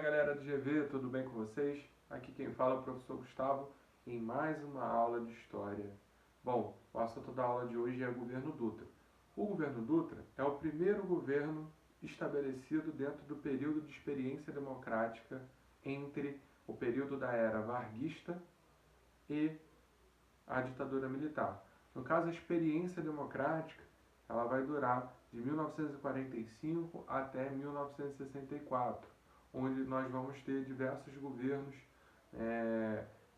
galera do GV, tudo bem com vocês? Aqui quem fala é o professor Gustavo em mais uma aula de História. Bom, o assunto da aula de hoje é o governo Dutra. O governo Dutra é o primeiro governo estabelecido dentro do período de experiência democrática entre o período da era varguista e a ditadura militar. No caso, a experiência democrática ela vai durar de 1945 até 1964, onde nós vamos ter diversos governos,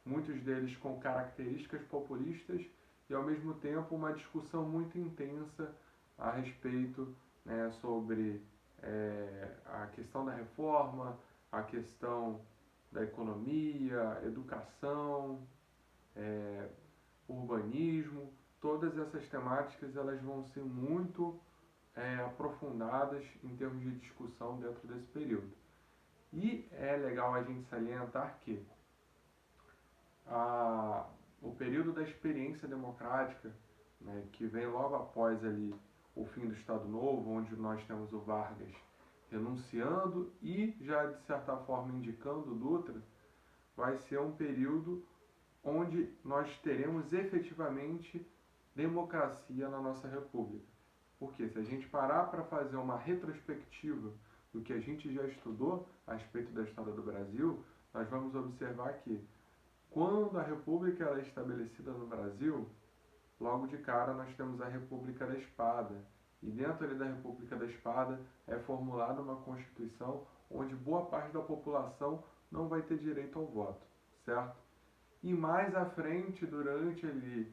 muitos deles com características populistas e, ao mesmo tempo, uma discussão muito intensa a respeito, sobre a questão da reforma, a questão da economia, educação, urbanismo. Todas essas temáticas elas vão ser muito aprofundadas em termos de discussão dentro desse período. E é legal a gente salientar que o período da experiência democrática, que vem logo após ali o fim do Estado Novo, onde nós temos o Vargas renunciando e já de certa forma indicando o Dutra, vai ser um período onde nós teremos efetivamente democracia na nossa república. Porque se a gente parar para fazer uma retrospectiva do que a gente já estudou a respeito da história do Brasil, nós vamos observar que quando a república ela é estabelecida no Brasil, logo de cara nós temos a República da Espada. E dentro ali da República da Espada é formulada uma Constituição onde boa parte da população não vai ter direito ao voto, certo? E mais à frente, durante ali,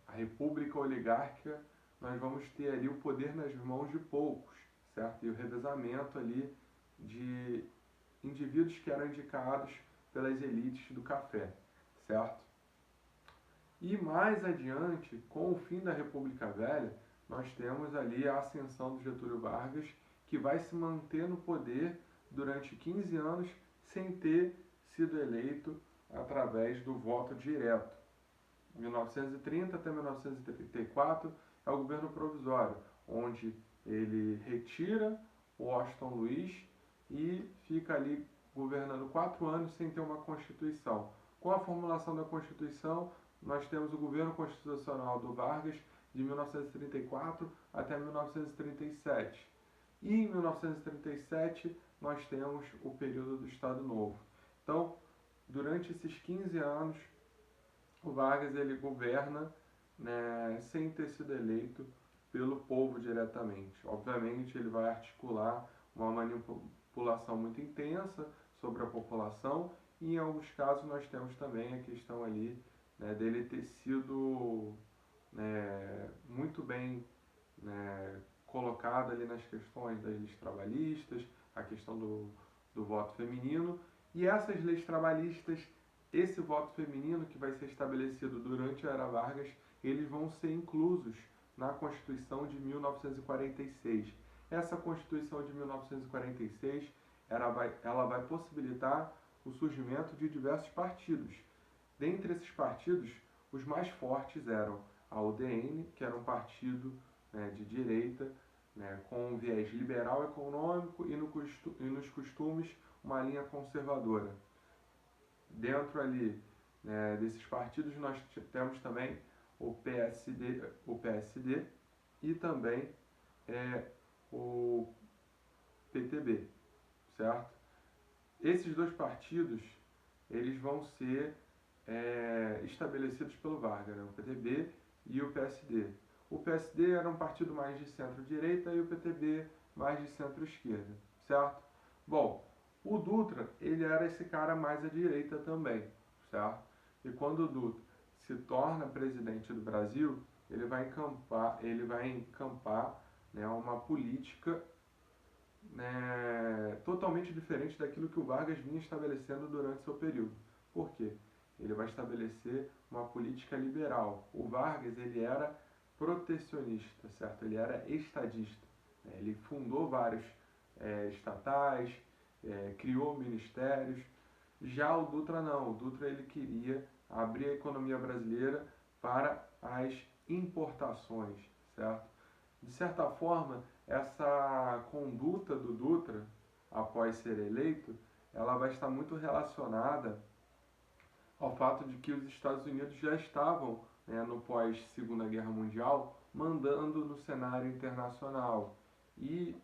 a República Oligárquica, nós vamos ter ali o poder nas mãos de poucos, certo? E o revezamento ali de indivíduos que eram indicados pelas elites do café, certo? E mais adiante, com o fim da República Velha, nós temos ali a ascensão do Getúlio Vargas, que vai se manter no poder durante 15 anos sem ter sido eleito através do voto direto. 1930 até 1934 é o governo provisório, onde ele retira o Washington Luiz e fica ali governando 4 anos sem ter uma Constituição. Com a formulação da Constituição, nós temos o governo constitucional do Vargas de 1934 até 1937. E em 1937 nós temos o período do Estado Novo. Então, durante esses 15 anos, o Vargas ele governa, sem ter sido eleito pelo povo diretamente. Obviamente, ele vai articular uma manipulação muito intensa sobre a população e, em alguns casos, nós temos também a questão ali, dele ter sido muito bem colocado ali nas questões das leis trabalhistas, a questão do voto feminino. E essas leis trabalhistas, esse voto feminino que vai ser estabelecido durante a Era Vargas, eles vão ser inclusos na Constituição de 1946. Essa Constituição de 1946, ela vai possibilitar o surgimento de diversos partidos. Dentre esses partidos, os mais fortes eram a UDN, que era um partido de direita, com um viés liberal econômico e nos costumes uma linha conservadora. Dentro ali desses partidos nós temos também o PSD e também o PTB, certo? Esses dois partidos eles vão ser estabelecidos pelo Vargas, o PTB e o PSD. O PSD era um partido mais de centro-direita e o PTB mais de centro-esquerda, certo? Bom, o Dutra, ele era esse cara mais à direita também, certo? E quando o Dutra se torna presidente do Brasil, ele vai encampar uma política totalmente diferente daquilo que o Vargas vinha estabelecendo durante seu período. Por quê? Ele vai estabelecer uma política liberal. O Vargas, ele era protecionista, certo? Ele era estadista. Ele fundou vários estatais, criou ministérios. Já o Dutra não. O Dutra ele queria abrir a economia brasileira para as importações, certo? De certa forma, essa conduta do Dutra após ser eleito, ela vai estar muito relacionada ao fato de que os Estados Unidos já estavam, né, no pós-Segunda Guerra Mundial, mandando no cenário internacional. E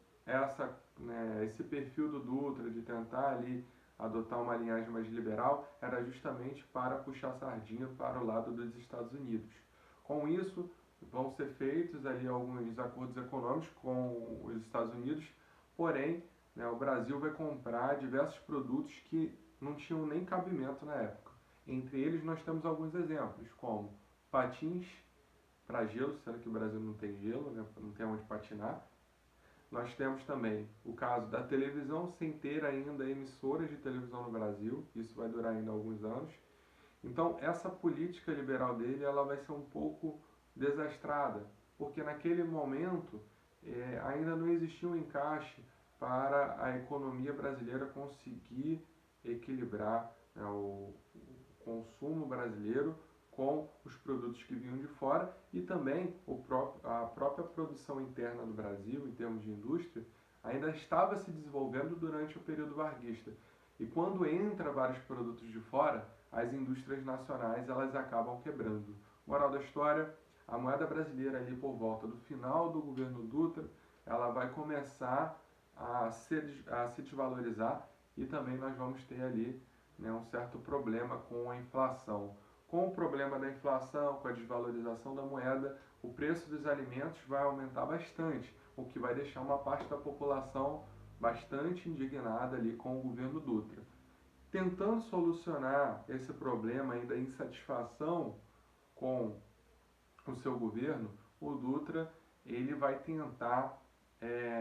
esse perfil do Dutra de tentar ali adotar uma linhagem mais liberal era justamente para puxar sardinha para o lado dos Estados Unidos. Com isso, vão ser feitos ali alguns acordos econômicos com os Estados Unidos, porém, né, o Brasil vai comprar diversos produtos que não tinham nem cabimento na época. Entre eles, nós temos alguns exemplos, como patins para gelo, sendo que o Brasil não tem gelo, né, não tem onde patinar. Nós temos também o caso da televisão, sem ter ainda emissoras de televisão no Brasil, isso vai durar ainda alguns anos. Então, essa política liberal dele ela vai ser um pouco desastrada, porque naquele momento ainda não existia um encaixe para a economia brasileira conseguir equilibrar, né, o consumo brasileiro com os produtos que vinham de fora e também a própria produção interna do Brasil, em termos de indústria, ainda estava se desenvolvendo durante o período varguista. E quando entra vários produtos de fora, as indústrias nacionais elas acabam quebrando. Moral da história, a moeda brasileira ali por volta do final do governo Dutra, ela vai começar a se desvalorizar e também nós vamos ter ali, né, um certo problema com a inflação. Com o problema da inflação, com a desvalorização da moeda, o preço dos alimentos vai aumentar bastante, o que vai deixar uma parte da população bastante indignada ali com o governo Dutra. Tentando solucionar esse problema ainda insatisfação com o seu governo, o Dutra ele vai tentar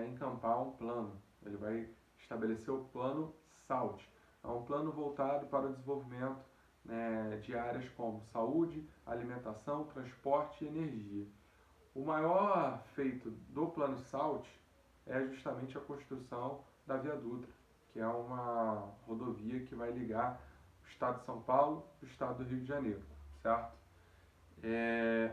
encampar um plano. Ele vai estabelecer o plano SALT. É um plano voltado para o desenvolvimento, né, de áreas como saúde, alimentação, transporte e energia. O maior feito do plano SALT é justamente a construção da Via Dutra, que é uma rodovia que vai ligar o estado de São Paulo ao estado do Rio de Janeiro, certo?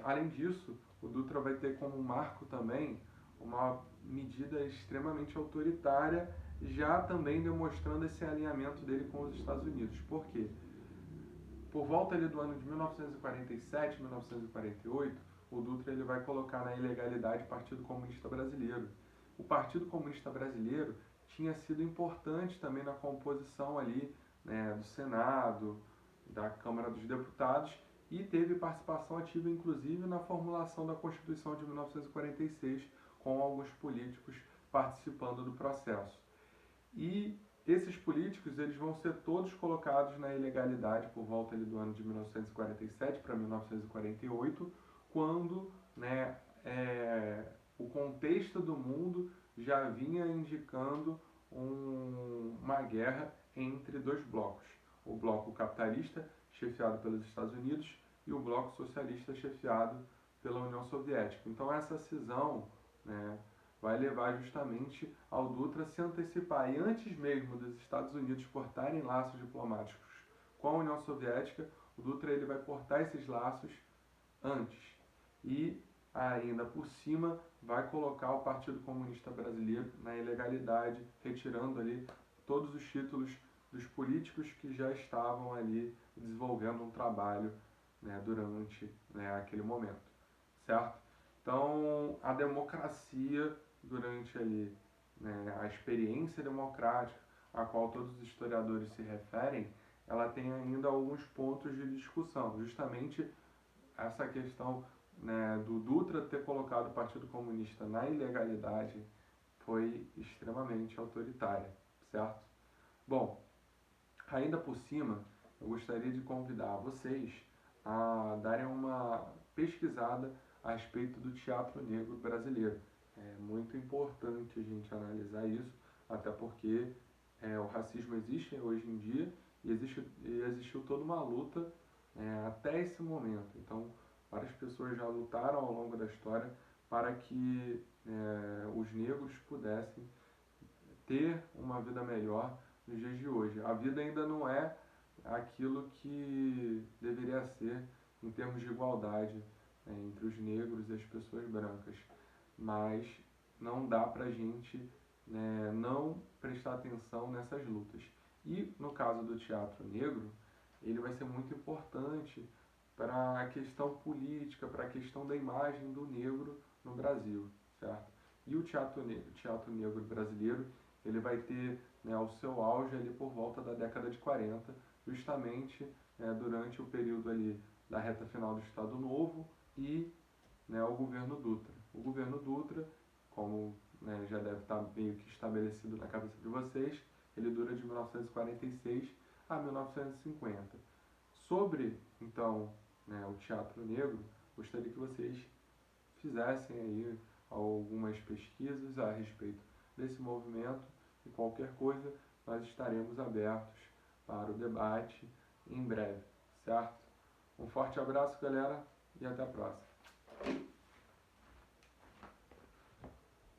Além disso, o Dutra vai ter como marco também uma medida extremamente autoritária, já também demonstrando esse alinhamento dele com os Estados Unidos. Por quê? Por volta ali do ano de 1947, 1948, o Dutra ele vai colocar na ilegalidade o Partido Comunista Brasileiro. O Partido Comunista Brasileiro tinha sido importante também na composição ali, né, do Senado, da Câmara dos Deputados e teve participação ativa inclusive na formulação da Constituição de 1946, com alguns políticos participando do processo. E esses políticos eles vão ser todos colocados na ilegalidade por volta ali do ano de 1947 para 1948, quando, né, o contexto do mundo já vinha indicando uma guerra entre dois blocos. O bloco capitalista, chefiado pelos Estados Unidos, e o bloco socialista, chefiado pela União Soviética. Então essa cisão, né, vai levar justamente ao Dutra se antecipar. E antes mesmo dos Estados Unidos cortarem laços diplomáticos com a União Soviética, o Dutra ele vai cortar esses laços antes. E ainda por cima vai colocar o Partido Comunista Brasileiro na ilegalidade, retirando ali todos os títulos dos políticos que já estavam ali desenvolvendo um trabalho, né, durante, né, aquele momento, certo? Então, a democracia durante ali, né, a experiência democrática a qual todos os historiadores se referem, ela tem ainda alguns pontos de discussão, justamente essa questão, né, do Dutra ter colocado o Partido Comunista na ilegalidade foi extremamente autoritária, certo? Bom, ainda por cima, eu gostaria de convidar vocês a darem uma pesquisada a respeito do teatro negro brasileiro. É muito importante a gente analisar isso, até porque o racismo existe hoje em dia e existiu toda uma luta até esse momento. Então, várias pessoas já lutaram ao longo da história para que os negros pudessem ter uma vida melhor nos dias de hoje. A vida ainda não é aquilo que deveria ser em termos de igualdade entre os negros e as pessoas brancas, mas não dá pra gente né, não prestar atenção nessas lutas. E no caso do teatro negro, ele vai ser muito importante para a questão política, para a questão da imagem do negro no Brasil, certo? E o teatro negro brasileiro, ele vai ter, né, o seu auge ali por volta da década de 40, justamente, durante o período ali da reta final do Estado Novo e, né, o governo Dutra. O governo Dutra, como, né, já deve estar meio que estabelecido na cabeça de vocês, ele dura de 1946 a 1950. Sobre, então, né, o teatro negro, gostaria que vocês fizessem aí algumas pesquisas a respeito desse movimento e qualquer coisa nós estaremos abertos para o debate em breve, certo? Um forte abraço, galera, e até a próxima.